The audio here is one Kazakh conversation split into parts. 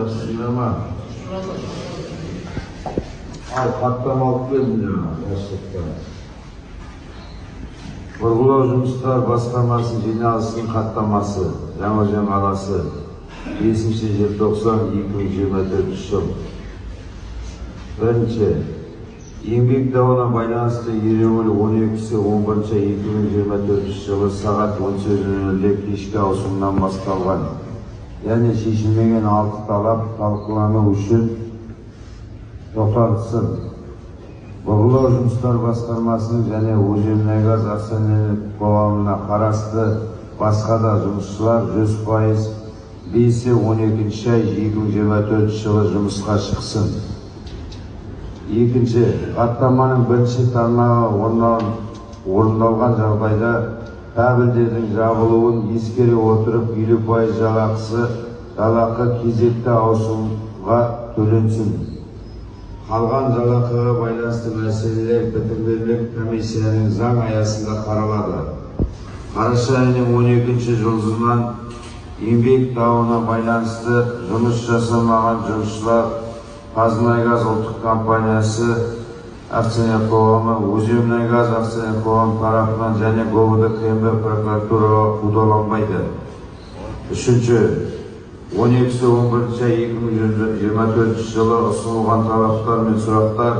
Yaxşısın ama. Al katlamalık vermiyor. Gerçekten. Vurgulау жұмыстар басқармасы жиналысының хаттамасы Жаңаөзен қаласы 5 желтоқсан 2024 жыл. Бірінші, еңбек дауына байланысты ереуіл 12-11-2024 жылы сағат 18:00-де кешкі ауысымнан басталған. Яғни шешілмеген 6 талап талқылану үшін тоқтатылсын. Бұрғылау жұмыстар басқармасының және Өзенмұнайгаз акционерлік қоғамына қарасты басқа да жұмысшылар 100% 5-12 ай 2024 жылы жұмысқа шықсын. Екінші, хаттаманың бірінші тармағы орындалған жағдайда кабельдердің жабылуын ескере отырып 50% жалақы кезекті ауысымға төленсін. Қалған жалақыға байланысты мәселелер бітімгерлік комиссияның заң аясында қаралады. Қараша айының 12-ші жұлдызынан еңбек дауына байланысты жұмыс жасамаған жұмысшылар Қазмұнайгаз ұлттық компаниясы акционерлік қоғамы, Өзенмұнайгаз акционерлік қоғамы тарапынан және ГУВД-КМБ прокуратураға қудаланбайды. Үшінші, 12-11-2024 жылы ұсынылған талаптар мен сұрақтар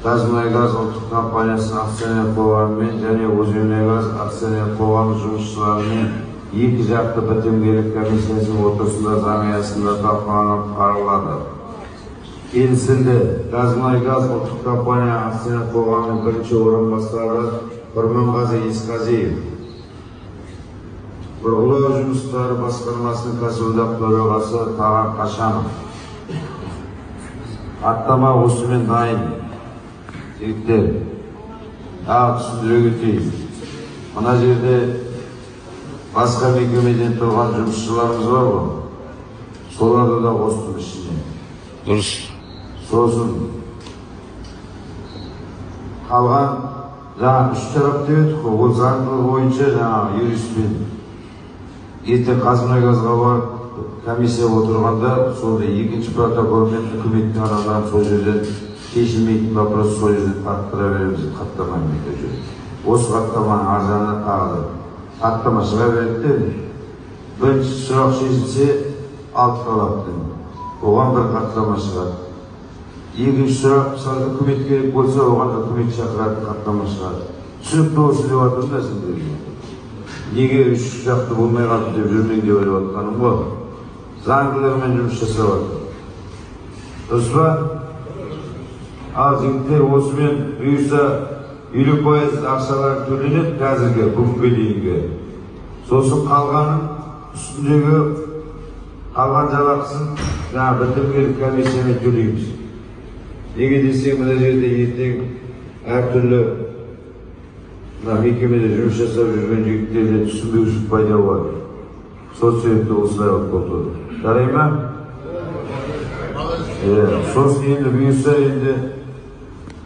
Қазмұнайгаз ұлттық компаниясы акционерлік қоғамымен және Өзенмұнайгаз акционерлік қоғамы жұмысшыларымен екі жақты бітімгерлік комиссиясының отырысында заң аясында талқыланып қаралады. Келісілді. Қазмұнайгаз ұлттық компания акционерлік қоғамының бірінші орынбасары Құрманғазы Есқазиев, Бұрғылау жұмыстары басқармасының кәсіподақ төрағасы Тағар Қашанов. Хаттама осымен дайын. Жігіттер, түсіндіре кетейін. Мына жерде басқа мекемеден тұрған жұмысшыларымыз бар ғой. Соларды да қостым ішіне. Дұрыс. Сосын қалған жаңа үш тарап деп едік қой, ол заңдылығы бойынша жаңа юристпен ертең Қазмұнайгазға барып комиссия отырғанда солда екінші протоколмен үкіметтің араларын сол жерден шешілмейтін вопрос сол жерден тарттыра береміз деп хаттамамен жүреді. Осы хаттаманың аржағына тағы хаттама шыға береді. Бірінші сұрақ шешілсе 6 талаптың оған бір хаттама шығады. Екінші сұрақ үкімет керек болса оған үкімет шақыратын хаттама шығады. Түсінікті осы деп жатырмын да сендерге. Неге үш жақты болмай қалды деп жүрмең деп ойлап жатқаным ғой. Заңдылығымен жұмыс жасап жатыр. Дұрыс па? Ал жігіттер осымен бұйырса 50% ақшалар төленеді қазіргі бүгінге дейінгі. Сосын қалғанын үстіндегі қалған жалақысын жаңа бітімгерлік комиссиямен төлейміз. Неге десең, мына жерде ертең әртүрлі мекемеде жұмыс жасап жүрген жігіттерде түсінбеушілік пайда болады. Сол себепті осылай болды. Жарай ма? Сосын енді бұйырса енді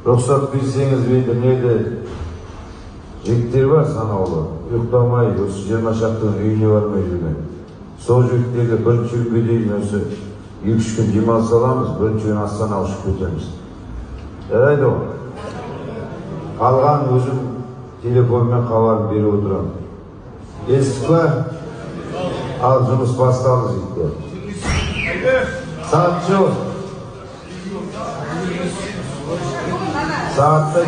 рұқсат берсеңіз мені жігіттер бар санаулы, ұйықтамай, осы 20 шақтың үйіне бармай жүрген. Сол жігіттерді бірінші күнге дейін осы 2-3 күн демалыс аламыз, бірінші күн Астана ұшып кетеміз. Жарайды ғой. Қалған өзім телефонмен хабарын беріп отырамын. Естіп па? Ал жұмыс басталды жігіттер. Сағат жоқ. Сағатта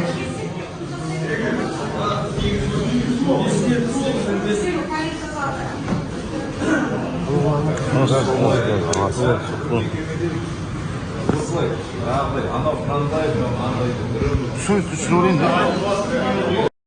Söz düşünüyorum.